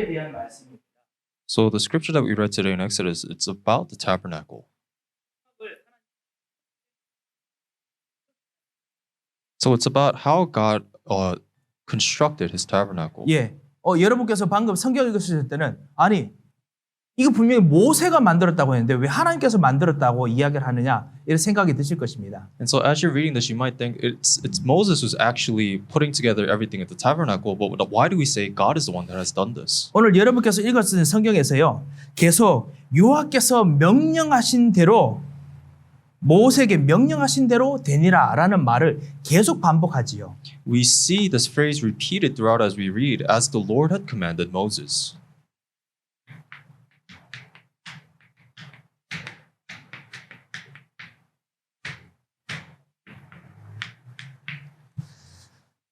성막에 대한 말씀입니다. So the scripture that we read today in Exodus, it's about the tabernacle. So it's about how God constructed his tabernacle. 예, 여러분께서 방금 성경 읽으실 때는 아니 이거 분명히 모세가 만들었다고 했는데 왜 하나님께서 만들었다고 이야기를 하느냐 이런 생각이 드실 것입니다. And so as you're reading this, you might think it's Moses who's actually putting together everything at the tabernacle. But why do we say God is the one that has done this? 오늘 여러분께서 읽었던 성경에서요, 계속 여호와께서 명령하신 대로 모세에게 명령하신 대로 되니라라는 말을 계속 반복하지요. We see this phrase repeated throughout as we read, as the Lord had commanded Moses.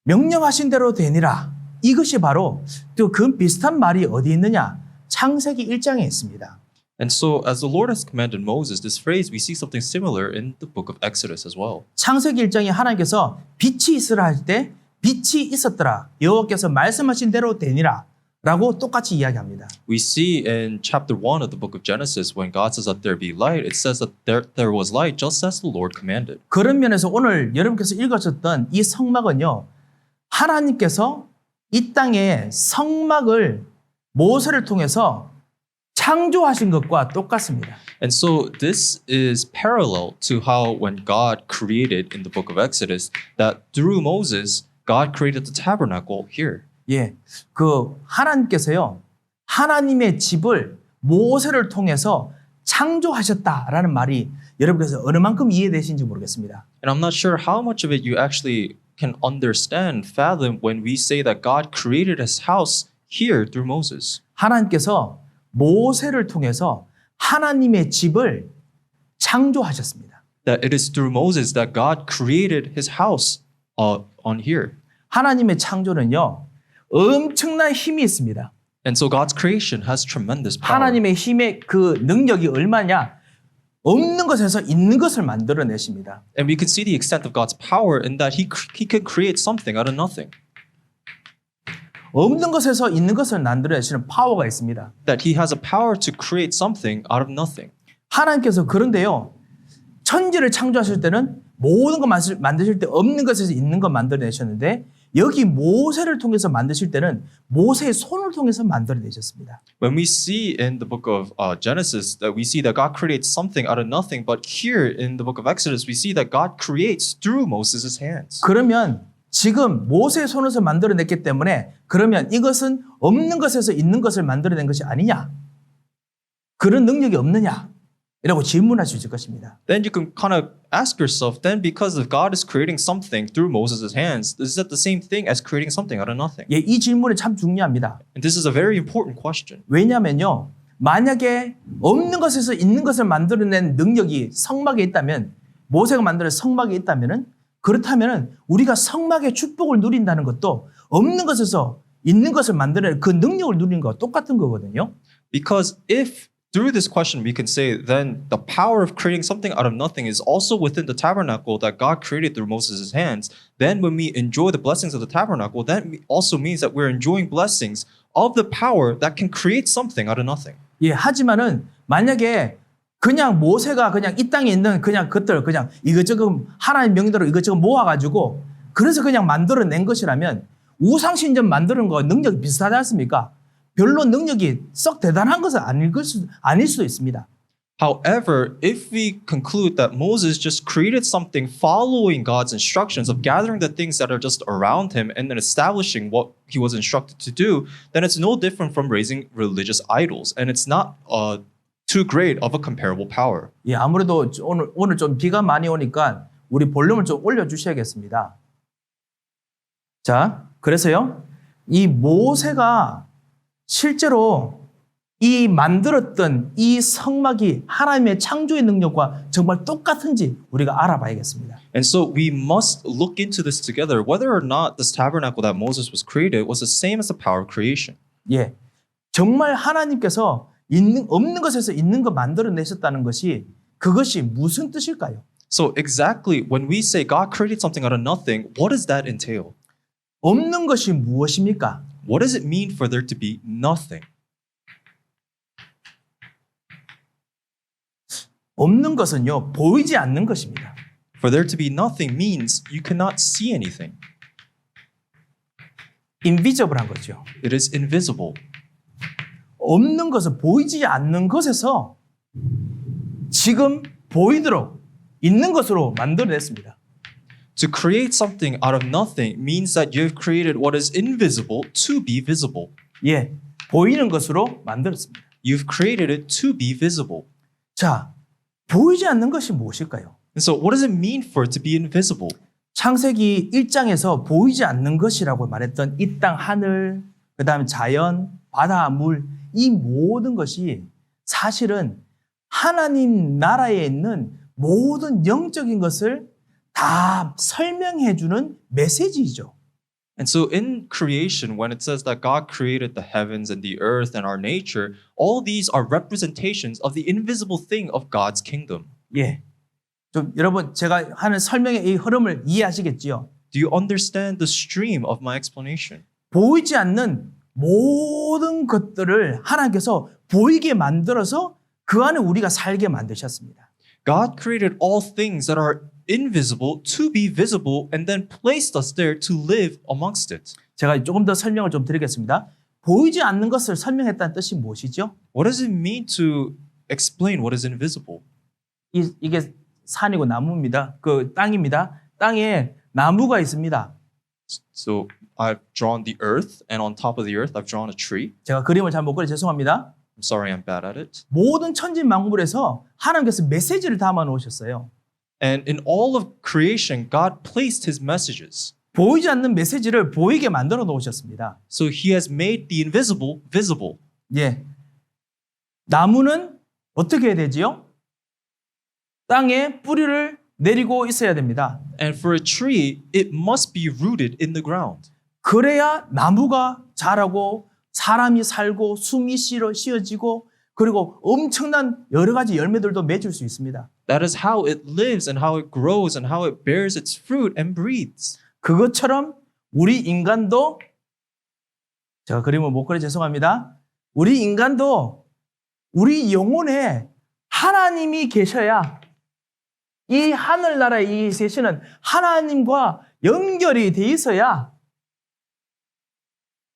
명령하신 대로 되니라. 이것이 바로 또 그 비슷한 말이 어디 있느냐? 창세기 1장에 있습니다. And so as the Lord has commanded Moses, this phrase, we see something similar in the book of Exodus as well. 창세기 1장에 하나님께서 빛이 있으라 할 때 빛이 있었더라. 여호와께서 말씀하신 대로 되니라. 라고 똑같이 이야기합니다. We see in chapter 1 of the book of Genesis, when God says that there be light, it says that there was light just as the Lord commanded. 그런 면에서 오늘 여러분께서 읽으셨던 이 성막은요, 하나님께서 이 땅에 성막을 모세를 통해서 창조하신 것과 똑같습니다. And so this is parallel to how when God created in the book of Exodus, that through Moses, God created the tabernacle here. 예, 그 하나님께서요, 하나님의 집을 모세를 통해서 창조하셨다라는 말이 여러분께서 어느 만큼 이해되신지 모르겠습니다. And I'm not sure how much of it you actually can understand, fathom when we say that God created his house here through Moses. 하나님께서 모세를 통해서 하나님의 집을 창조하셨습니다. That it is through Moses that God created his house on here. 하나님의 창조는요, 엄청난 힘이 있습니다. And so God's creation has tremendous power. 하나님의 힘의 그 능력이 얼마냐? 없는 것에서 있는 것을 만들어내십니다. And we can see the extent of God's power in that he can create something out of nothing. 없는 것에서 있는 것을 만들어내시는 파워가 있습니다. That he has a power to create something out of nothing. 하나님께서 그런데요, 천지를 창조하실 때는 모든 것 만드실 때 없는 것에서 있는 것 만들어내셨는데 여기 모세를 통해서 만드실 때는 모세의 손을 통해서 만들어내셨습니다. When we see in the book of Genesis that we see that God creates something out of nothing, but here in the book of Exodus we see that God creates through Moses' hands. 그러면 지금 모세의 손에서 만들어냈기 때문에 그러면 이것은 없는 것에서 있는 것을 만들어낸 것이 아니냐? 그런 능력이 없느냐? 이라고 질문할 수 있을 것입니다. Then you can kind of ask yourself, then because if God is creating something through Moses' hands, is that the same thing as creating something out of nothing? 예, 이 질문이 참 중요합니다. And this is a very important question. 왜냐하면요, 만약에 없는 것에서 있는 것을 만들어낸 능력이 성막에 있다면, 모세가 만든 성막에 있다면은, 그렇다면은 우리가 성막의 축복을 누린다는 것도 없는 것에서 있는 것을 만들어낸 그 능력을 누리는 것과 똑같은 거거든요. Because if through this question we can say then the power of creating something out of nothing is also within the tabernacle that God created through Moses' hands, then when we enjoy the blessings of the tabernacle, that also means that we're enjoying blessings of the power that can create something out of nothing. 예, 하지만은 만약에 그냥 모세가 그냥 이 땅에 있는 그냥 것들 그냥 이것저것 하나님 명대로 이것저것 모아가지고 그래서 그냥 만들어낸 것이라면 우상신전 만드는 거 능력이 비슷하지 않습니까? 별로 능력이 썩 대단한 것은 아닐 수도 있습니다. However, if we conclude that Moses just created something following God's instructions of gathering the things that are just around him and then establishing what he was instructed to do, then it's no different from raising religious idols. And it's not too great of a comparable power. 예, 아무래도 오늘 좀 비가 많이 오니까 우리 볼륨을 좀 올려주셔야겠습니다. 자, 그래서요, 이 모세가 실제로 이 만들었던 이 성막이 하나님의 창조의 능력과 정말 똑같은지 우리가 알아봐야겠습니다. And so we must look into this together, whether or not this tabernacle that Moses was created was the same as the power of creation. 예, 정말 하나님께서 없는 것에서 있는 것 만들어내셨다는 것이 그것이 무슨 뜻일까요? So exactly when we say God created something out of nothing, what does that entail? 없는 것이 무엇입니까? What does it mean for there to be nothing? 없는 것은요, 보이지 않는 것입니다. For there to be nothing means you cannot see anything. 인비저블한 거죠. It is invisible. 없는 것은 보이지 않는 것에서 지금 보이도록 있는 것으로 만들어냈습니다. To create something out of nothing means that you have created what is invisible to be visible. 예, 보이는 것으로 만들었습니다. You've created it to be visible. 자, 보이지 않는 것이 무엇일까요? And so what does it mean for it to be invisible? 창세기 1장에서 보이지 않는 것이라고 말했던 이 땅 하늘, 그 다음에 자연, 바다, 물, 이 모든 것이 사실은 하나님 나라에 있는 모든 영적인 것을 다 설명해 주는 메시지이죠. And so in creation, when it says that God created the heavens and the earth and our nature, all these are representations of the invisible thing of God's kingdom. 예. 좀 여러분 제가 하는 설명의 이 흐름을 이해하시겠지요? Do you understand the stream of my explanation? 보이지 않는 모든 것들을 하나님께서 보이게 만들어서 그 안에 우리가 살게 만드셨습니다. God created all things that are invisible to be visible and then placed us there to live amongst it. 제가 조금 더 설명을 좀 드리겠습니다. 보이지 않는 것을 설명했다는 뜻이 무엇이죠? What does it mean to explain what is invisible? 이게 산이고 나무입니다. 그 땅입니다. 땅에 나무가 있습니다. So I've drawn the earth, and on top of the earth, I've drawn a tree. 제가 그림을 잘 못 그려 죄송합니다. I'm sorry, I'm bad at it. 모든 천지만물에서 하나님께서 메시지를 담아 놓으셨어요. And in all of creation, God placed His messages. 보이지 않는 메시지를 보이게 만들어 놓으셨습니다. So He has made the invisible visible. 예. 나무는 어떻게 해야 되지요? 땅에 뿌리를 내리고 있어야 됩니다. And for a tree, it must be rooted in the ground. 그래야 나무가 자라고 사람이 살고 숨이 쉬어지고 그리고 엄청난 여러 가지 열매들도 맺을 수 있습니다. That is how it lives and how it grows and how it bears its fruit and breathes. 그것처럼 우리 인간도 제가 그림을 못 그려 죄송합니다. 우리 인간도 우리 영혼에 하나님이 계셔야 이 하늘나라의 이 세신은 하나님과 연결이 돼 있어야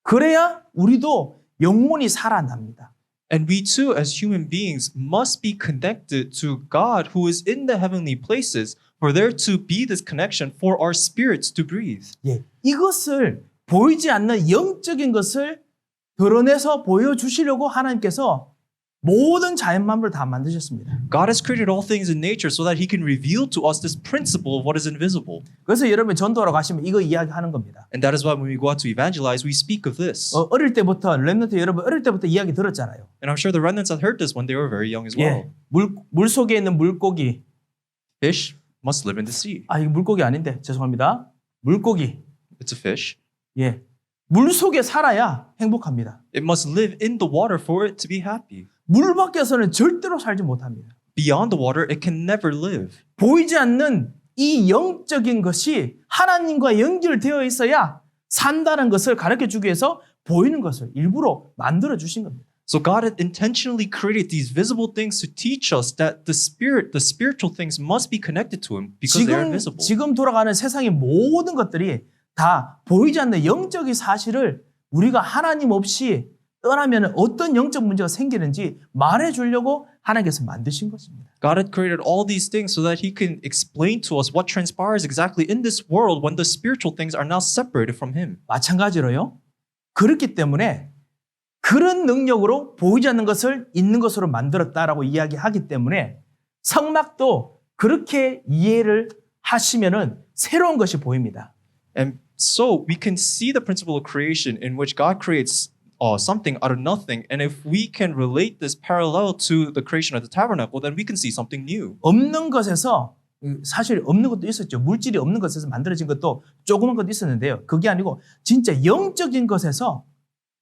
그래야 우리도 영혼이 살아납니다. And we too, as human beings, must be connected to God who is in the heavenly places for there to be this connection for our spirits to breathe. 예, 이것을 보이지 않는 영적인 것을 드러내서 보여주시려고 하나님께서 모든 자연 만물을 다 만드셨습니다. God has created all things in nature so that He can reveal to us this principle of what is invisible. 그래서 여러분이 전도하러 가시면 이거 이야기하는 겁니다. And that is why when we go out to evangelize, we speak of this. 어릴 때부터 렘넌트 여러분 어릴 때부터 이야기 들었잖아요. And I'm sure the remnants had heard this when they were very young as well. 예, 물 속에 있는 물고기. Fish must live in the sea. 아, 이거 물고기 아닌데 죄송합니다. 물고기. It's a fish. 예, 물 속에 살아야 행복합니다. It must live in the water for it to be happy. 물 밖에서는 절대로 살지 못합니다. Beyond the water, it can never live. 보이지 않는 이 영적인 것이 하나님과 연결되어 있어야 산다는 것을 가르쳐주기 위해서 보이는 것을 일부러 만들어 주신 겁니다. So God had intentionally created these visible things to teach us that the spiritual things must be connected to Him because they are invisible. 지금 돌아가는 세상의 모든 것들이 다 보이지 않는 영적인 사실을 우리가 하나님 없이 떠나면 어떤 영적 문제가 생기는지 말해주려고 하나님께서 만드신 것입니다. God had created all these things so that He can explain to us what transpires exactly in this world when the spiritual things are now separated from Him. 마찬가지로요. 그렇기 때문에 그런 능력으로 보이지 않는 것을 있는 것으로 만들었다라고 이야기하기 때문에 성막도 그렇게 이해를 하시면은 새로운 것이 보입니다. And so we can see the principle of creation in which God creates something out of nothing. And if we can relate this parallel to the creation of the tabernacle, then we can see something new. 없는 것에서 사실 없는 것도 있었죠. 물질이 없는 것에서 만들어진 것도 조그만 것도 있었는데요. 그게 아니고 진짜 영적인 것에서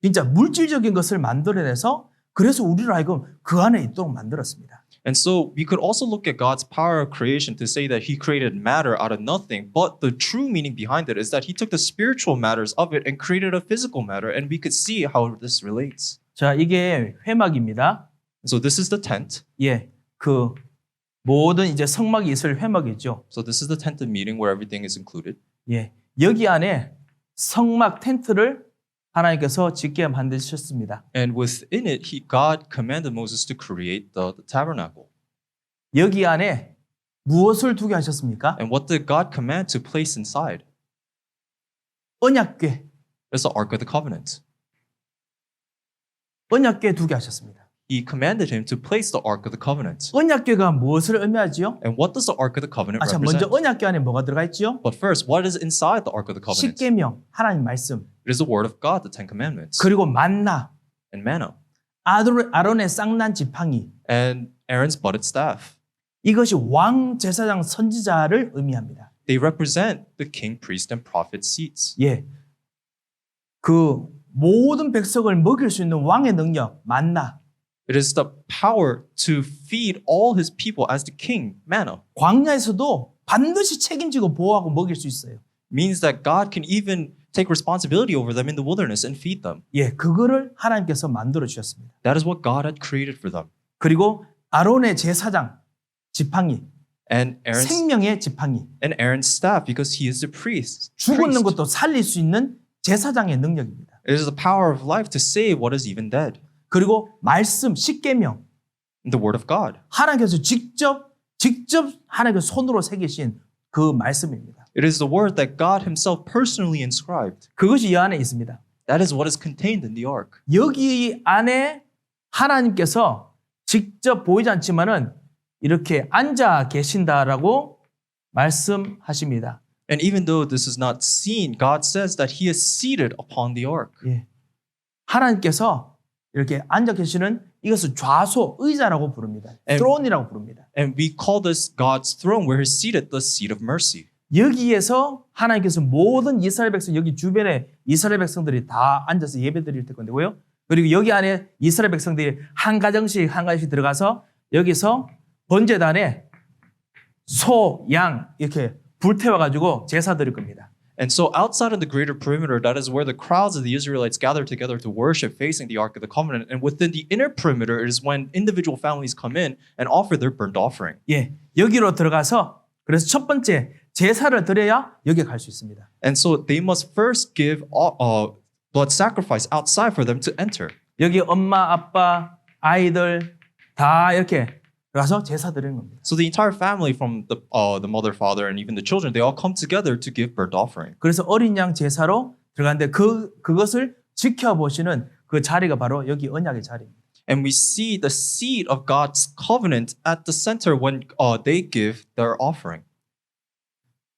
진짜 물질적인 것을 만들어내서 그래서 우리를 하여금 그 안에 있도록 만들었습니다. And so we could also look at God's power of creation to say that he created matter out of nothing. But the true meaning behind it is that he took the spiritual matters of it and created a physical matter. And we could see how this relates. 자, 이게 회막입니다. So this is the tent. 예, 그 모든 이제 성막이 있을 회막이죠. So this is the tent of meeting where everything is included. 예, 여기 안에 성막 텐트를 하나님께서 짓게 만드셨습니다. And within it, God commanded Moses to create the tabernacle. 여기 안에 무엇을 두게 하셨습니까? And what did God command to place inside? 언약궤, It's the Ark of the Covenant. 언약궤 두게 하셨습니다. He commanded him to place the Ark of the Covenant. 언약궤가 무엇을 의미하지요? And what does the Ark of the Covenant 자, 먼저 represent? 언약궤 안에 뭐가 들어가 있지요? But first, what is inside the Ark of the Covenant? 십계명, 하나님 말씀, It is the Word of God, the Ten Commandments, 그리고 만나, and manna, 아론의 쌍난 지팡이. and Aaron's budded staff. 이것이 왕, 제사장, 선지자를 의미합니다. They represent the king, priest, and prophet seats. 예, 그 모든 백성을 먹일 수 있는 왕의 능력, 만나. It is the power to feed all his people as the king, manna. 광야에서도 반드시 책임지고 보호하고 먹일 수 있어요. Means that God can even take responsibility over them in the wilderness and feed them. 예, 그거를 하나님께서 만들어 주셨습니다. That is what God had created for them. 그리고 아론의 제사장 지팡이, And 생명의 지팡이, Aaron's staff, because he is the priest. 죽었는 것도 살릴 수 있는 제사장의 능력입니다. It is the power of life to save what is even dead. 그리고 말씀, 십계명, The word of God. 하나님께서 직접 하나님께서 손으로 새기신 그 말씀입니다. It is the word that God himself personally inscribed. 그것이 이 안에 있습니다. That is what is contained in the ark. 여기 안에 하나님께서 직접 보이지 않지만은 이렇게 앉아 계신다라고 말씀하십니다. And even though this is not seen, God says that he is seated upon the ark. 예. 하나님께서 이렇게 앉아 계시는 이것을 좌소 의자라고 부릅니다. throne이라고 부릅니다. And we call this God's throne where he's seated, the seat of mercy. 여기에서 하나님께서 모든 이스라엘 백성, 여기 주변에 이스라엘 백성들이 다 앉아서 예배 드릴 건데요. 그리고 여기 안에 이스라엘 백성들이 한 가정씩 들어가서 여기서 번제단에 소, 양 이렇게 불태워가지고 제사 드릴 겁니다. And so outside of the greater perimeter, that is where the crowds of the Israelites gather together to worship facing the Ark of the Covenant. And within the inner perimeter is when individual families come in and offer their burnt offering. 예, 여기로 들어가서 그래서 첫 번째 제사를 드려야 여기에 갈 수 있습니다. And so they must first give blood sacrifice outside for them to enter. 여기 엄마, 아빠, 아이들 다 이렇게 들어가서 제사 드리는 겁니다. So the entire family from the mother, father, and even the children, they all come together to give burnt offering. 그래서 어린 양 제사로 들어가는데 그것을 지켜보시는 그 자리가 바로 여기 언약의 자리입니다. And we see the seed of God's covenant at the center when they give their offering.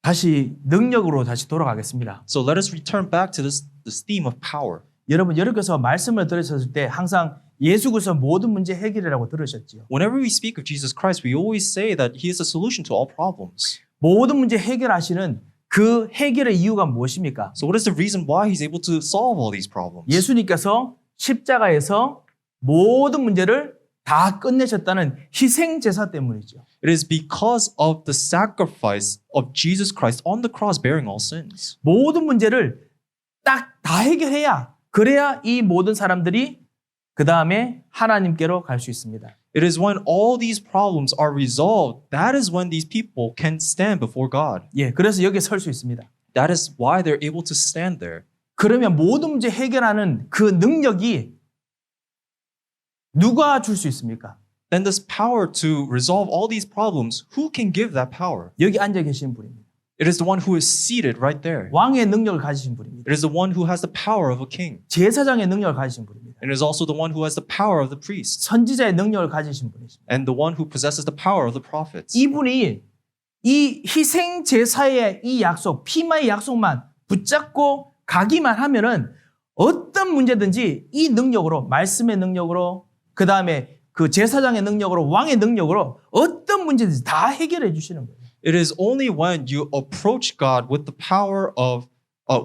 다시 능력으로 다시 돌아가겠습니다. So let us return back to this theme of power. 여러분 여러분께서 말씀을 들으셨을 때 항상 예수 그리스도 모든 문제 해결이라고 들으셨지요. Whenever we speak of Jesus Christ, we always say that he is the solution to all problems. 모든 문제 해결하시는 그 해결의 이유가 무엇입니까? So what is the reason why he's able to solve all these problems? 예수님께서 십자가에서 모든 문제를 다 끝내셨다는 희생 제사 때문이죠. It is because of the sacrifice of Jesus Christ on the cross bearing all sins. 모든 문제를 딱 다 해결해야 그래야 이 모든 사람들이 그 다음에 하나님께로 갈 수 있습니다. It is when all these problems are resolved, that is when these people can stand before God. 예, 그래서 여기에 설 수 있습니다. That is why they're able to stand there. 그러면 모든 문제 해결하는 그 능력이 누가 줄 수 있습니까? Then this power to resolve all these problems, who can give that power? 여기 앉아 계신 분입니다. It is the one who is seated right there. 왕의 능력을 가지신 분입니다. It is the one who has the power of a king. 제사장의 능력을 가지신 분입니다. And it is also the one who has the power of the priest. 선지자의 능력을 가지신 분이십니다. And the one who possesses the power of the prophets. 이분이 이 희생 제사의 이 약속, 피마의 약속만 붙잡고 가기만 하면은 어떤 문제든지 이 능력으로, 말씀의 능력으로, 그 다음에 그 제사장의 능력으로, 왕의 능력으로 어떤 문제든지 다 해결해 주시는 거예요. It is only when you approach God with the power of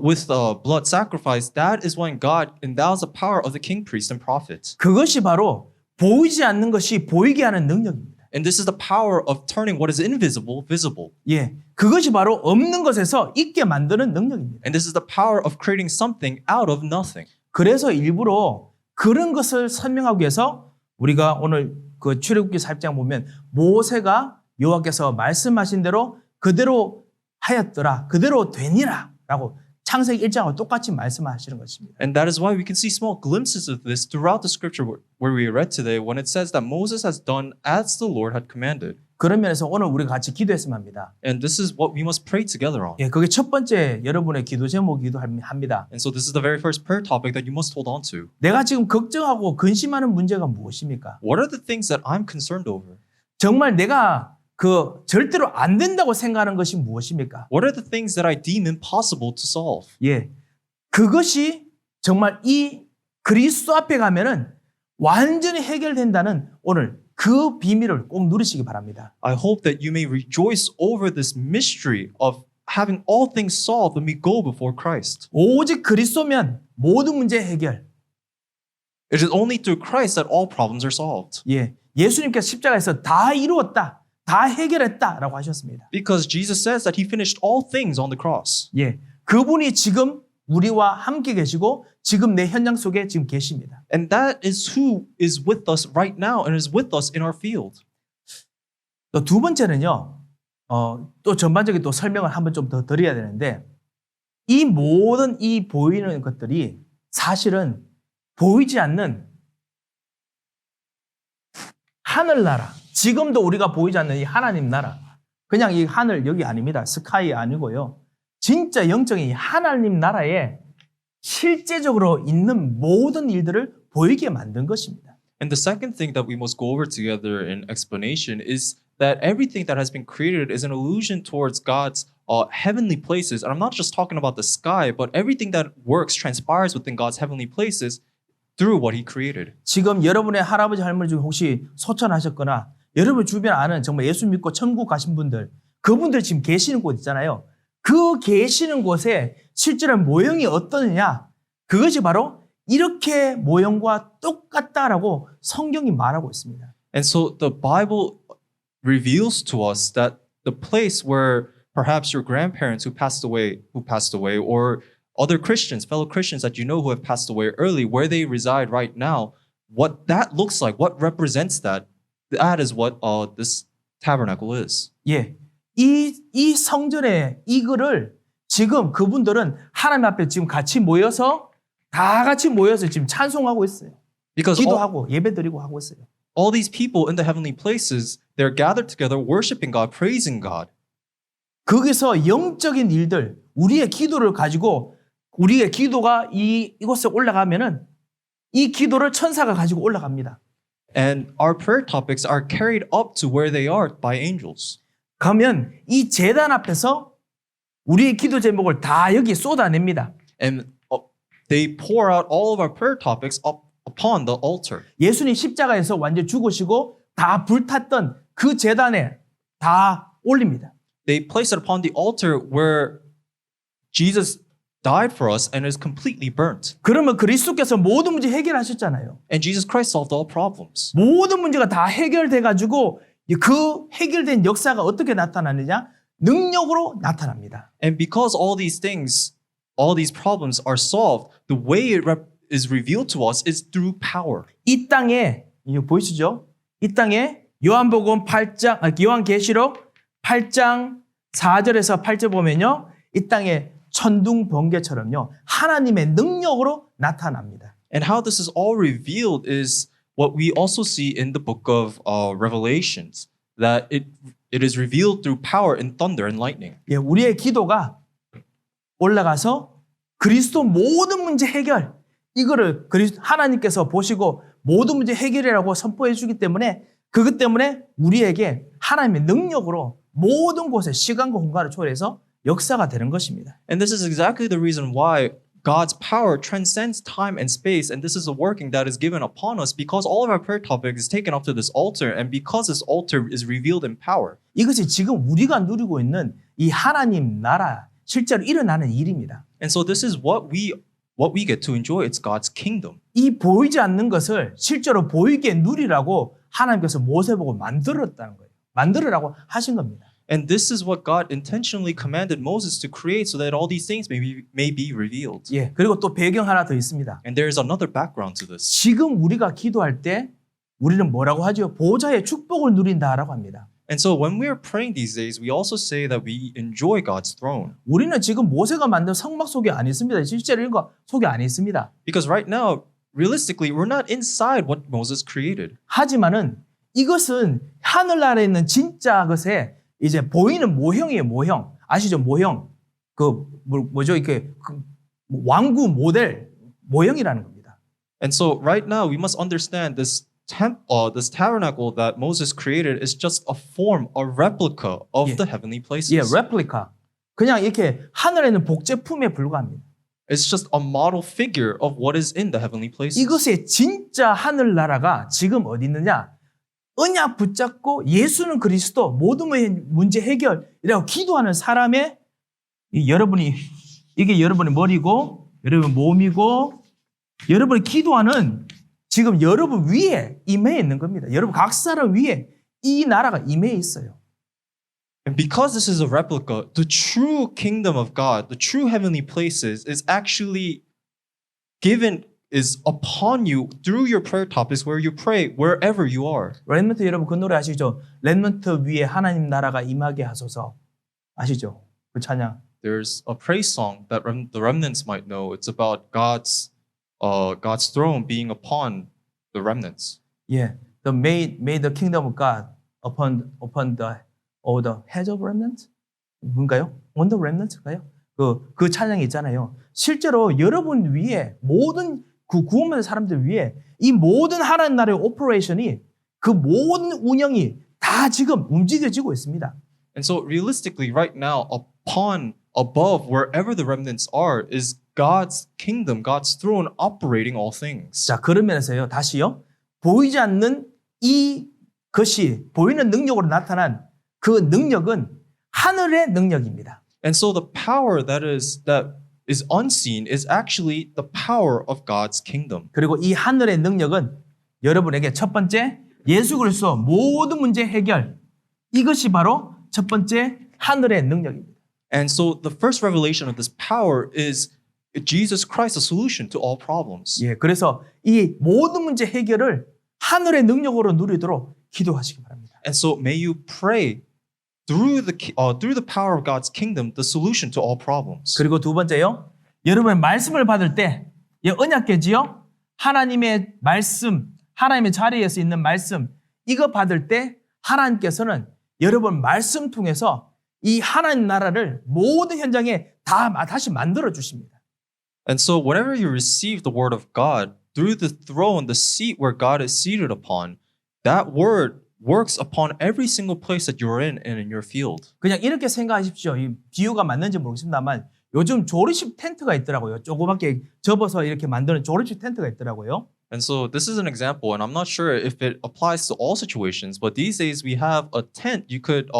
with blood sacrifice, that is when God endows the power of the king, priest, and prophet. 그것이 바로 보이지 않는 것이 보이게 하는 능력입니다. And this is the power of turning what is invisible visible. 예, 그것이 바로 없는 것에서 있게 만드는 능력입니다. And this is the power of creating something out of nothing. 그래서 일부러 그런 것을 설명하기 위해서 우리가 오늘 그 출애굽기 4장 보면 모세가 여호와께서 말씀하신 대로 그대로 하였더라, 그대로 되니라라고 창세기 1장과 똑같이 말씀하시는 것입니다. And that is why we can see small glimpses of this throughout the scripture where we read today when it says that Moses has done as the Lord had commanded. 그런 면에서 오늘 우리가 같이 기도했으면 합니다. And this is what we must pray together on. 예, 그게 첫 번째 여러분의 기도 제목이기도 합니다. And so this is the very first prayer topic that you must hold on to. 내가 지금 걱정하고 근심하는 문제가 무엇입니까? What are the things that I'm concerned over? 정말 내가 그 절대로 안 된다고 생각하는 것이 무엇입니까? What are the things that I deem impossible to solve? 예, 그것이 정말 이 그리스도 앞에 가면은 완전히 해결된다는 오늘 그 비밀을 꼭 누리시기 바랍니다. I hope that you may rejoice over this mystery of having all things solved when we go before Christ. 오직 그리스도면 모든 문제 해결. It is only through Christ that all problems are solved. 예, 예수님께서 십자가에서 다 이루었다, 다 해결했다라고 하셨습니다. Because Jesus says that he finished all things on the cross. 예, 그분이 지금 우리와 함께 계시고 지금 내 현장 속에 지금 계십니다. And that is who is with us right now and is with us in our field. 또 두 번째는요, 또 전반적인 또 설명을 한번 좀 더 드려야 되는데 이 모든 이 보이는 것들이 사실은 보이지 않는 하늘나라, 지금도 우리가 보이지 않는 이 하나님 나라, 그냥 이 하늘 여기 아닙니다. 스카이 아니고요. 진짜 영적인 이 하나님 나라에 실제적으로 있는 모든 일들을 보이게 만든 것입니다. And the second thing that we must go over together in explanation is that everything that has been created is an allusion towards God's heavenly places. And I'm not just talking about the sky, but everything that works, transpires within God's heavenly places through what he created. 지금 여러분의 할아버지 할머니 중에 혹시 소천하셨거나 여러분 주변 아는 정말 예수 믿고 천국 가신 분들, 그분들 지금 계시는 곳 있잖아요. 그 계시는 곳에 실제로 모형이 어떠느냐, 그것이 바로 이렇게 모형과 똑같다라고 성경이 말하고 있습니다. And so the Bible reveals to us that the place where perhaps your grandparents who passed away, or other Christians, fellow Christians that you know who have passed away early, where they reside right now, what that looks like, what represents that, that is what this tabernacle is. 예, 이 성전에 이거를 지금 그분들은 하나님 앞에 지금 같이 모여서 다 같이 모여서 지금 찬송하고 있어요. Because 기도하고 예배드리고 하고 있어요. all these people in the heavenly places, they're gathered together, worshiping God, praising God. 거기서 영적인 일들, 우리의 기도를 가지고 우리의 기도가 이곳에 올라가면은 이 기도를 천사가 가지고 올라갑니다. And our prayer topics are carried up to where they are by angels. 그러면 이 제단 앞에서 우리의 기도 제목을 다 여기 쏟아냅니다. And they pour out all of our prayer topics up upon the altar. 예수님 십자가에서 완전 죽으시고 다 불탔던 그 제단에 다 올립니다. They place it upon the altar where Jesus died for us and is completely burnt. 그러면 그리스도께서 모든 문제 해결하셨잖아요. And Jesus Christ solved all problems. 모든 문제가 다 해결돼 가지고 그 해결된 역사가 어떻게 나타나느냐? 능력으로 나타납니다. And because all these things, all these problems are solved, the way it is revealed to us is through power. 이 땅에 이거 보이시죠? 이 땅에 요한복음 8장, 요한계시록 8장 4절에서 8절 보면요, 이 땅에 천둥 번개처럼요 하나님의 능력으로 나타납니다. And how this is all revealed is what we also see in the book of Revelations, that it is revealed through power and thunder and lightning. 예, 우리의 기도가 올라가서 그리스도 모든 문제 해결, 이거를 하나님께서 보시고 모든 문제 해결이라고 선포해 주기 때문에 그것 때문에 우리에게 하나님의 능력으로 모든 곳에 시간과 공간을 초월해서 역사가 되는 것입니다. And this is exactly the reason why God's power transcends time and space, and this is a working that is given upon us because all of our prayer topic is taken up to this altar, and because this altar is revealed in power. 이것이 지금 우리가 누리고 있는 이 하나님 나라 실제로 일어나는 일입니다. And so this is what we get to enjoy. It's God's kingdom. 이 보이지 않는 것을 실제로 보이게 누리라고 하나님께서 모세 보고 만들었다는 거예요. 만들으라고 하신 겁니다. And this is what God intentionally commanded Moses to create so that all these things may be revealed. 예. 그리고 또 배경 하나 더 있습니다. And there is another background to this. 지금 우리가 기도할 때 우리는 뭐라고 하죠? 보좌의 축복을 누린다라고 합니다. And so when we are praying these days, we also say that we enjoy God's throne. 우리는 지금 모세가 만든 성막 속에 안 있습니다. 실제로 이거 속에 안 있습니다. Because right now, realistically, we're not inside what Moses created. 하지만은 이것은 하늘나라에 있는 진짜 것에 이제 보이는 모형이에요. 모형. 아시죠? 모형. 뭐죠? 이렇게 왕구 모델 모형이라는 겁니다. And so right now, we must understand this tabernacle that Moses created is just a form, a replica of the heavenly places. 예, 레플리카. 그냥 이렇게 하늘에 있는 복제품에 불과합니다. It's just a model figure of what is in the heavenly places. 이것의 진짜 하늘나라가 지금 어디 있느냐? 언약 붙잡고 예수는 그리스도 모든 문제 해결이라고 기도하는 사람의 이게 여러분의 머리고 여러분 몸이고 여러분이 기도하는 지금 여러분 위에 임해 있는 겁니다. 여러분 각 사람 위에 이 나라가 임해 있어요. And because this is a replica, the true kingdom of God, the true heavenly places is actually is upon you through your prayer topics where you pray wherever you are. 렘넌트 여러분 그 노래 아시죠? 렘넌트 위에 하나님 나라가 임하게 하소서. 아시죠? 그 찬양. There's a praise song that the remnants might know. It's about God's throne being upon the remnants. 예, may the kingdom of God upon the heads of remnants? 뭔가요? On the remnants가요? 그 찬양이 있잖아요. 실제로 여러분 위에 모든 그 구원받은 사람들 위에 이 모든 하나님 나라의 오퍼레이션이 그 모든 운영이 다 지금 움직여지고 있습니다. And so realistically, right now, above, wherever the remnants are, is God's kingdom, God's throne operating all things. 자, 그런 면에서요. 다시요. 보이지 않는 이 것이 보이는 능력으로 나타난 그 능력은 하늘의 능력입니다. And so the power that is unseen is actually the power of God's kingdom. 그리고 이 하늘의 능력은 여러분에게 첫 번째 예수 그리스도 모든 문제 해결 이것이 바로 첫 번째 하늘의 능력입니다. And so the first revelation of this power is Jesus Christ, the solution to all problems. 예, 그래서 이 모든 문제 해결을 하늘의 능력으로 누리도록 기도하시기 바랍니다. And so may you pray through the power of God's kingdom, the solution to all problems. 그리고 두 번째요. 여러분의 말씀을 받을 때 언약궤지요. 하나님의 말씀, 하나님의 자리에서 있는 말씀 이거 받을 때 하나님께서는 여러분 말씀 통해서 이 하나님 나라를 모든 현장에 다시 만들어 주십니다. And so whenever you receive the word of God through the throne, the seat where God is seated upon, that word works upon every single place that you're in and in your field. 그냥 이렇게 생각하십시오. 이 비유가 맞는지 모르겠습니다만 요즘 조립식 텐트가 있더라고요. 조그맣게 접어서 이렇게 만드는 조립식 텐트가 있더라고요. And so this is an example, and I'm not sure if it applies to all situations, but these days we have a tent you could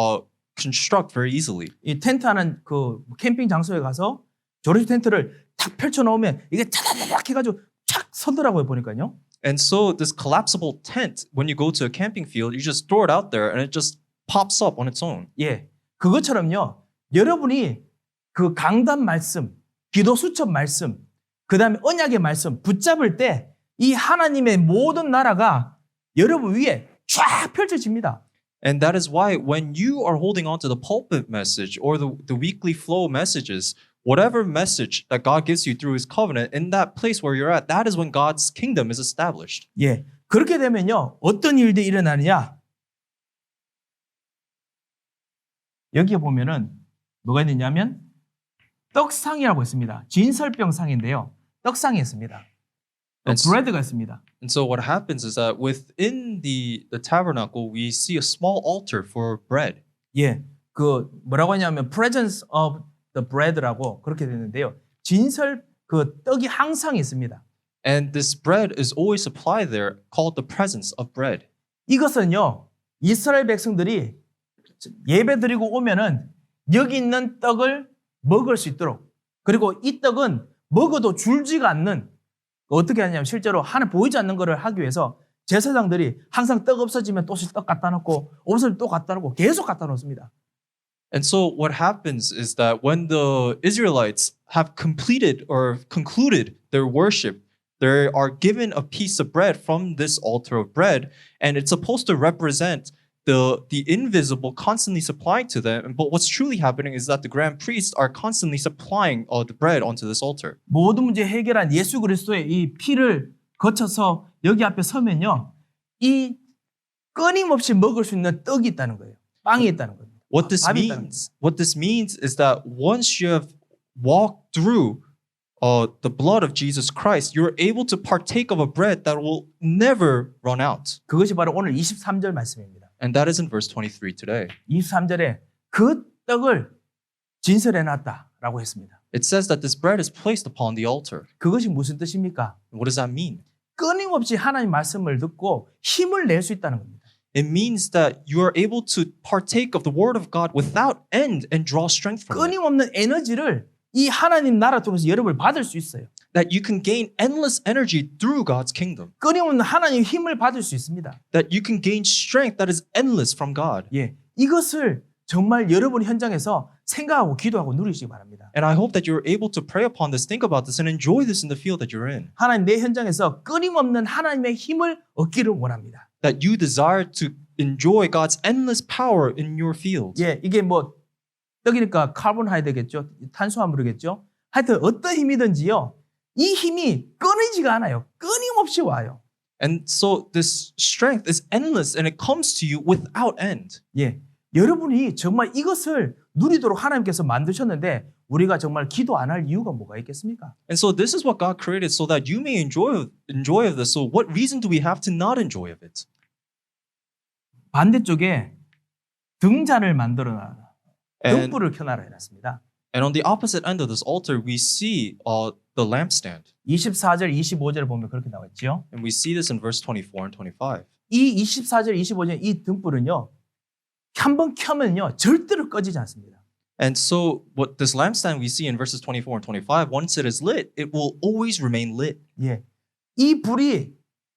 construct very easily. 이 텐트하는 그 캠핑 장소에 가서 조립식 텐트를 탁 펼쳐 놓으면 이게 차다닥 해가지고 착 서더라고요 보니까요. And so this collapsible tent, when you go to a camping field, you just throw it out there and it just pops up on its own. 예, 그것처럼요. 여러분이 그 강단 말씀, 기도 수첩 말씀, 그 다음에 언약의 말씀 붙잡을 때 이 하나님의 모든 나라가 여러분 위에 쫙 펼쳐집니다. And that is why when you are holding on to the pulpit message or the weekly flow messages, whatever message that God gives you through his covenant, in that place where you're at, that is when God's kingdom is established. 예, 그렇게 되면요. 어떤 일들이 일어나느냐. 여기에 보면은 뭐가 있느냐면 떡상이라고 있습니다. 진설병상인데요. 떡상이 있습니다. 브레드가 있습니다. And so what happens is that within the tabernacle, we see a small altar for bread. 예, 그 뭐라고 하냐면 presence of the bread라고 그렇게 되는데요. 진설 그 떡이 항상 있습니다. And this bread is always supplied there, called the presence of bread. 이것은요, 이스라엘 백성들이 예배 드리고 오면은 여기 있는 떡을 먹을 수 있도록 그리고 이 떡은 먹어도 줄지가 않는, 어떻게 하냐면 실제로 하나 보이지 않는 거를 하기 위해서 제사장들이 항상 떡 없어지면 또 떡 갖다 놓고 없어지면 또 갖다 놓고 계속 갖다 놓습니다. And so what happens is that when the Israelites have completed or concluded their worship, they are given a piece of bread from this altar of bread, and it's supposed to represent the invisible constantly supplying to them. But what's truly happening is that the grand priests are constantly supplying the bread onto this altar. 모든 문제 해결한 예수 그리스도의 이 피를 거쳐서 여기 앞에 서면요, 이 끊임없이 먹을 수 있는 떡이 있다는 거예요. 빵이 있다는 겁니다. What this 밥이 있다는 means is that once you have walked through the blood of Jesus Christ, you're able to partake of a bread that will never run out. 그것이 바로 오늘 23절 말씀입니다. And that is in verse 23 today. 23절에 그 떡을 진설해 놨다라고 했습니다. It says that this bread is placed upon the altar. 그것이 무슨 뜻입니까? What does that mean? 끊임없이 하나님 말씀을 듣고 힘을 낼 수 있다는 겁니다. It means that you are able to partake of the word of God without end and draw strength from it. 끊임없는 에너지를 이 하나님 나라 통해서 여러분을 받을 수 있어요. That you can gain endless energy through God's kingdom. 끊임없는 하나님 힘을 받을 수 있습니다. That you can gain strength that is endless from God. 예, 이것을 정말 여러분 현장에서 생각하고 기도하고 누리시기 바랍니다. And I hope that you're able to pray upon this, think about this, and enjoy this in the field that you're in. 하나님 내 현장에서 끊임없는 하나님의 힘을 얻기를 원합니다. That you desire to enjoy God's endless power in your field. 예, 이게 뭐 떡이니까 카본하이드겠죠, 탄수화물이겠죠. 하여튼 어떤 힘이든지요, 이 힘이 끊이지가 않아요. 끊임없이 와요. And so this strength is endless, and it comes to you without end. 예, 여러분이 정말 이것을 누리도록 하나님께서 만드셨는데 우리가 정말 기도 안 할 이유가 뭐가 있겠습니까? And so this is what God created so that you may enjoy of this. So what reason do we have to not enjoy of it? 반대쪽에 등잔을 만들어놔, And, 등불을 켜놔라 해놨습니다. and on the opposite end of this altar, we see the lampstand. 24절, 25절을 보면 그렇게 나와 있죠. And we see this in verse 24 and 25. 이 24절, 25절 이 등불은요, 한번 켜면요 절대로 꺼지지 않습니다. And so what this lampstand we see in verses 24 and 25, once it is lit, it will always remain lit. 예, 이 불이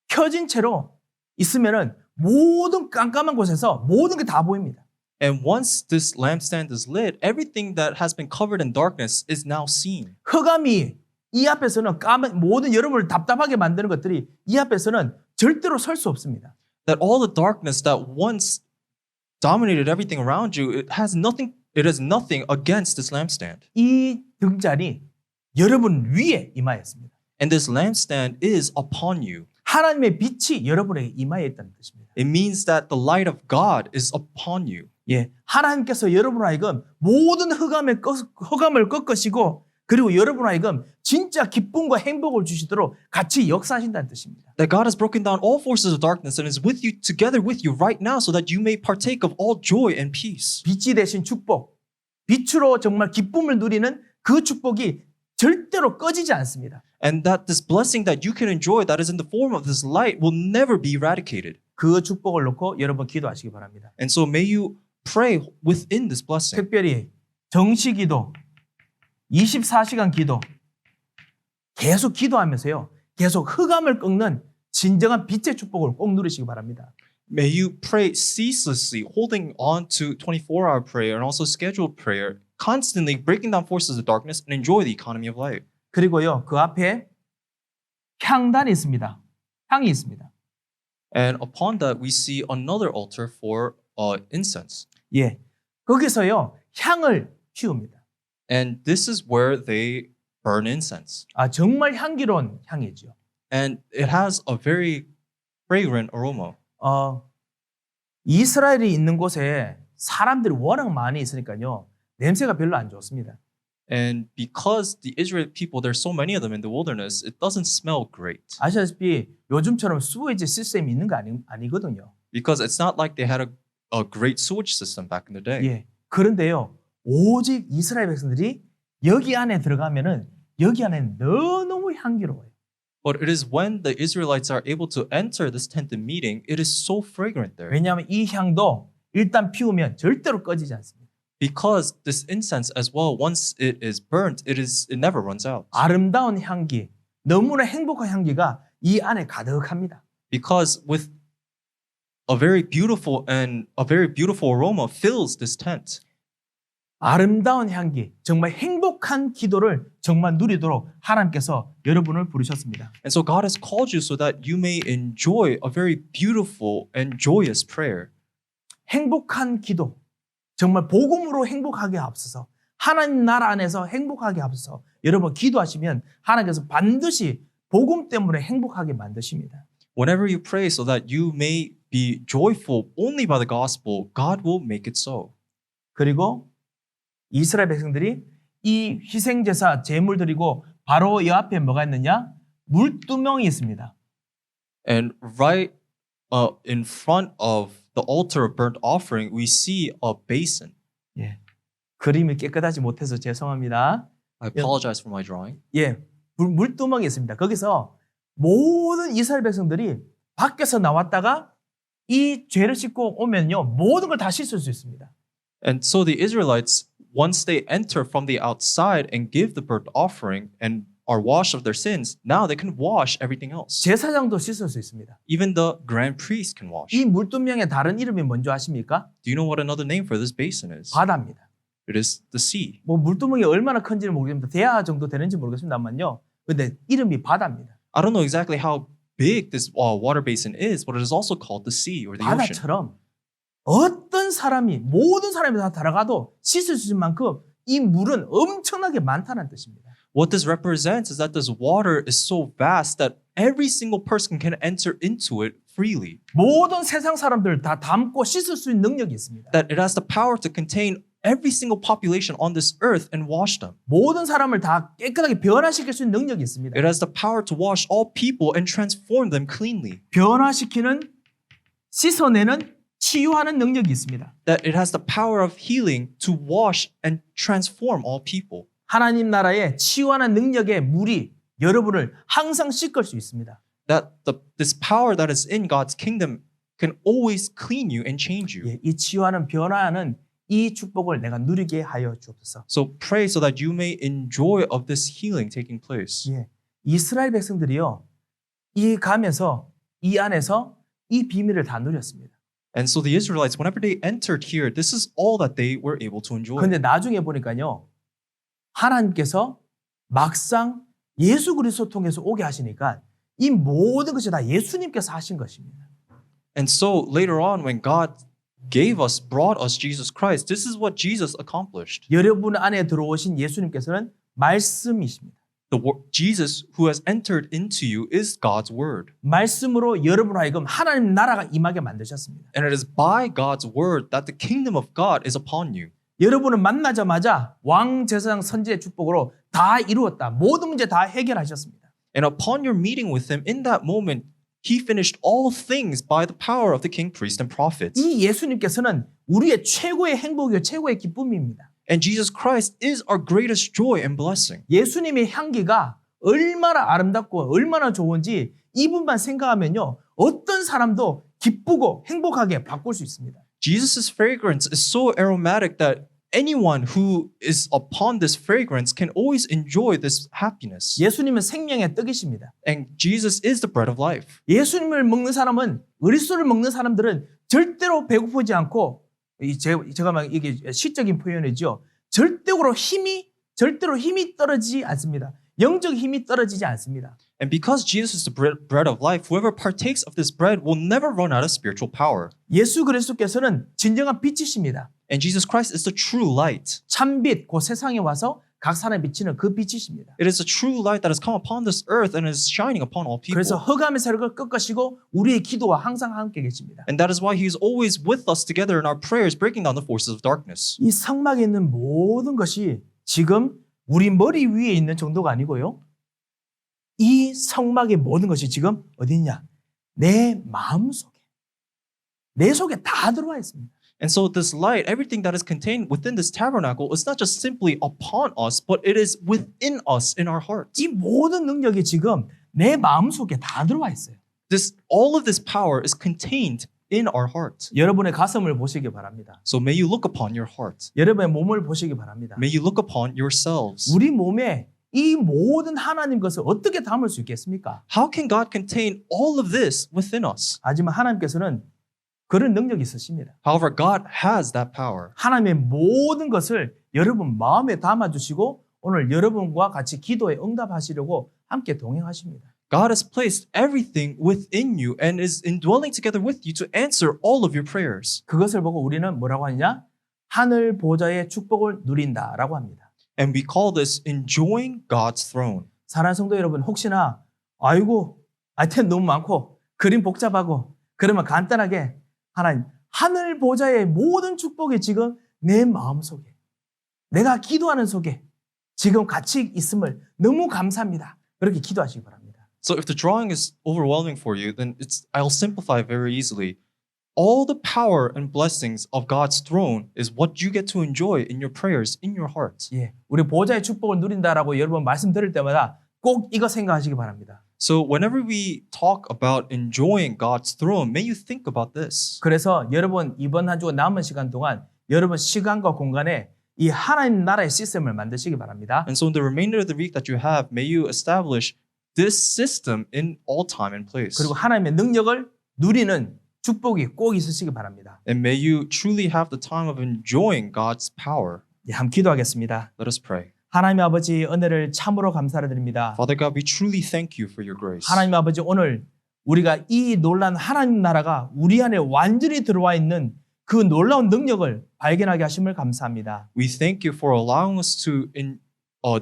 켜진 채로 있으면은 모든 깜깜한 곳에서 모든 게 다 보입니다. And once this lampstand is lit, everything that has been covered in darkness is now seen. 흑암이 이 앞에서는 모든 여러분을 답답하게 만드는 것들이 이 앞에서는 절대로 설 수 없습니다. That all the darkness that once dominated everything around you, it is nothing against this lampstand. 이 등잔이 여러분 위에 임하였습니다. And this lampstand is upon you. 하나님의 빛이 여러분에게 임하여 있다는 뜻입니다. It means that the light of God is upon you. 예, 하나님께서 여러분 하여금 모든 흑암을 꺾으시고 그리고 여러분 하여금 진짜 기쁨과 행복을 주시도록 같이 역사하신다는 뜻입니다. That God has broken down all forces of darkness and is with you, together with you right now, so that you may partake of all joy and peace. 빛이 되신 축복, 빛으로 정말 기쁨을 누리는 그 축복이 절대로 꺼지지 않습니다. And that this blessing that you can enjoy that is in the form of this light will never be eradicated. 그 축복을 놓고 여러분 기도하시기 바랍니다. And so may you pray within this blessing. 특별히 정시기도, 24시간 기도, 계속 기도하면서요, 계속 흑암을 꺾는 진정한 빛의 축복을 꼭 누리시기 바랍니다. May you pray ceaselessly, holding on to 24-hour prayer and also scheduled prayer, constantly breaking down forces of darkness and enjoy the economy of light. 그리고요, 그 앞에 향단이 있습니다. 향이 있습니다. And upon that, we see another altar for incense. 예, 거기서요 향을 피웁니다. And this is where they burn incense. 아, 정말 향기로운 향이죠. And it has a very fragrant aroma. 이스라엘이 있는 곳에 사람들이 워낙 많이 있으니까요, 냄새가 별로 안 좋습니다. And because the Israelite people, there's so many of them in the wilderness, it doesn't smell great. 아시다시피 요즘처럼 수웨지 시스템이 있는 거 아니거든요. Because it's not like they had a great sewage system back in the day. 예, 그런데요, 오직 이스라엘 백성들이 여기 안에 들어가면은 여기 안에 너무 향기로워요. But it is when the Israelites are able to enter this tent meeting, it is so fragrant there. 왜냐하면 이 향도 일단 피우면 절대로 꺼지지 않습니다. Because this incense as well, once it is burnt, it never runs out. 아름다운 향기, 너무나 행복한 향기가 이 안에 가득합니다. Because with a very beautiful aroma fills this tent. 아름다운 향기, 정말 행복한 기도를 정말 누리도록 하나님께서 여러분을 부르셨습니다. And so God has called you so that you may enjoy a very beautiful and joyous prayer. 행복한 기도, 정말 복음으로 행복하게 하옵소서. 하나님 나라 안에서 행복하게 하옵소서. 여러분 기도하시면 하나님께서 반드시 복음 때문에 행복하게 만드십니다. Whenever you pray so that you may be joyful only by the gospel, God will make it so. 그리고 이스라엘 백성들이 이 희생제사 제물 드리고 바로 이 앞에 뭐가 있느냐? 물두멍이 있습니다. And right in front of the altar of burnt offering, we see a basin. 예. 그림이 깨끗하지 못해서 죄송합니다. I apologize for my drawing. 예. 물두멍이 있습니다. 거기서 모든 이스라엘 백성들이 밖에서 나왔다가 이 죄를 씻고 오면요. 모든 걸 다 씻을 수 있습니다. And so the Israelites, once they enter from the outside and give the burnt offering and are washed of their sins, now they can wash everything else. 제사장도 씻을 수 있습니다. Even the grand priest can wash. 이 물두멍의 다른 이름이 뭔지 아십니까? Do you know what another name for this basin is? 바다입니다. It is the sea. 뭐 물두멍이 얼마나 큰지는 모르겠습니다. 대야 정도 되는지 모르겠습니다만요. 근데 이름이 바다입니다. I don't know exactly how big this water basin is, but it is also called the sea or the ocean. 바다처럼 어떤 사람이 모든 사람이 다 들어가도 씻을 수 있을 만큼 이 물은 엄청나게 많다는 뜻입니다. What this represents is that this water is so vast that every single person can enter into it freely. 모든 세상 사람들 다 담고 씻을 수 있는 능력이 있습니다. That it has the power to contain every single population on this earth and wash them. 모든 사람을 다 깨끗하게 변화시킬 수 있는 능력이 있습니다. It has the power to wash all people and transform them cleanly. 변화시키는, 씻어내는, 치유하는 능력이 있습니다. That it has the power of healing to wash and transform all people. 하나님 나라의 치유하는 능력의 물이 여러분을 항상 씻을 수 있습니다. That this power that is in God's kingdom can always clean you and change you. 예, 이 치유하는 변화하는 이 축복을 내가 누리게 하여 주옵소서. So pray so that you may enjoy of this healing taking place. 예, 이스라엘 백성들이요, 이 가면서 이 안에서 이 비밀을 다 누렸습니다. And so the Israelites, whenever they entered here, this is all that they were able to enjoy. 그런데 나중에 보니까요, 하나님께서 막상 예수 그리스도 통해서 오게 하시니까 이 모든 것이 다 예수님께서 하신 것입니다. And so later on, when God brought us Jesus Christ, this is what Jesus accomplished. 여러분 안에 들어오신 예수님께서는 말씀이십니다. Jesus who has entered into you is God's word. 말씀으로 여러분 하여금 하나님 나라가 임하게 만드셨습니다. And it is by God's word that the kingdom of God is upon you. 여러분을 만나자마자 왕 제사장 선지의 축복으로 다 이루었다. 모든 문제 다 해결하셨습니다. And upon your meeting with him, in that moment, he finished all things by the power of the king, priest, and prophets. 이 예수님께서는 우리의 최고의 행복이요 최고의 기쁨입니다. And Jesus Christ is our greatest joy and blessing. 예수님의 향기가 얼마나 아름답고 얼마나 좋은지 이분만 생각하면요. 어떤 사람도 기쁘고 행복하게 바꿀 수 있습니다. Jesus' fragrance is so aromatic that anyone who is upon this fragrance can always enjoy this happiness. 예수님은 생명의 떡이십니다. And Jesus is the bread of life. 예수님을 먹는 사람은 그리스도를 먹는 사람들은 절대로 배고프지 않고 제가 막 이게 시적인 표현이죠. 절대로 힘이 떨어지지 않습니다. 영적 힘이 떨어지지 않습니다. And because Jesus is the bread of life, whoever partakes of this bread will never run out of spiritual power. 예수 그리스도께서는 진정한 빛이십니다. And Jesus Christ is the true light. 참빛, 그 세상에 와서 각 사람에 비치는 그 빛이십니다. It is the true light that has come upon this earth and is shining upon all people. 그래서 흑암의 세력을 꺾으시고 우리의 기도와 항상 함께 계십니다. And that is why he is always with us together in our prayers, breaking down the forces of darkness. 이 성막에 있는 모든 것이 지금 우리 머리 위에 있는 정도가 아니고요. 이 성막의 모든 것이 지금 어디 있냐? 내 마음속에, 내 속에 다 들어와 있습니다. And so this light, everything that is contained within this tabernacle is not just simply upon us, but it is within us in our hearts. 이 모든 능력이 지금 내 마음속에 다 들어와 있어요. All of this power is contained in our heart. 여러분의 가슴을 보시기 바랍니다. So may you look upon your heart. 여러분의 몸을 보시기 바랍니다. May you look upon yourselves. 우리 몸에 이 모든 하나님 것을 어떻게 담을 수 있겠습니까? How can God contain all of this within us? 하지만 하나님께서는 그런 능력이 있으십니다. However, God has that power. 하나님의 모든 것을 여러분 마음에 담아주시고 오늘 여러분과 같이 기도에 응답하시려고 함께 동행하십니다. God has placed everything within you and is indwelling together with you to answer all of your prayers. 그것을 보고 우리는 뭐라고 하느냐? 하늘 보좌의 축복을 누린다라고 합니다. And we call this enjoying God's throne. 사랑하는 성도 여러분, 혹시나 아이고 아이템 너무 많고 그림 복잡하고 그러면 간단하게 하나님 하늘 보좌의 모든 축복이 지금 내 마음속에 내가 기도하는 속에 지금 같이 있음을 너무 감사합니다. 그렇게 기도하시기 바랍니다. So if the drawing is overwhelming for you, then I'll simplify very easily. All the power and blessings of God's throne is what you get to enjoy in your prayers, in your heart. 예, 우리 보좌의 축복을 누린다라고 여러분 말씀 들을 때마다 꼭 이거 생각하시기 바랍니다. So whenever we talk about enjoying God's throne, may you think about this. 그래서 여러분 이번 한 주 남은 시간 동안 여러분 시간과 공간에 이 하나님 나라의 시스템을 만드시기 바랍니다. And so in the remainder of the week that you have, may you establish this system in all time and place. 그리고 하나님의 능력을 누리는 축복이 꼭 있으시기 바랍니다. And may you truly have the time of enjoying God's power. 예, 함께 기도하겠습니다. Let us pray. 하나님 아버지 은혜를 참으로 감사드립니다. Father God, we truly thank you for your grace. 하나님 아버지 오늘 우리가 이 놀란 하나님 나라가 우리 안에 완전히 들어와 있는 그 놀라운 능력을 발견하게 하심을 감사합니다. We thank you for allowing us to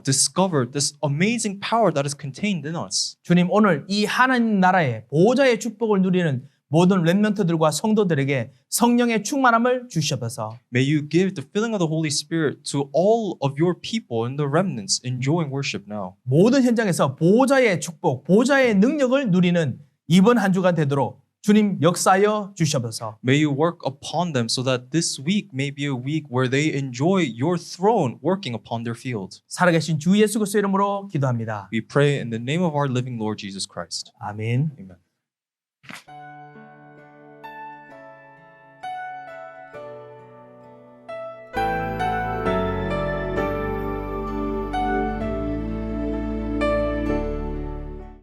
discover this amazing power that is contained in us. 주님 오늘 이 하나님 나라의 보좌의 축복을 누리는 모든 렘넌트들과 성도들에게 성령의 충만함을 주시옵소서. May you give the filling of the Holy Spirit to all of your people and the remnants enjoying worship now. 모든 현장에서 보좌의 축복, 보좌의 능력을 누리는 이번 한 주가 되도록 주님 역사하여 주시옵소서. May you work upon them so that this week may be a week where they enjoy your throne working upon their field. 살아계신 주 예수 그리스도 이름으로 기도합니다. We pray in the name of our living Lord Jesus Christ. 아멘. Amen.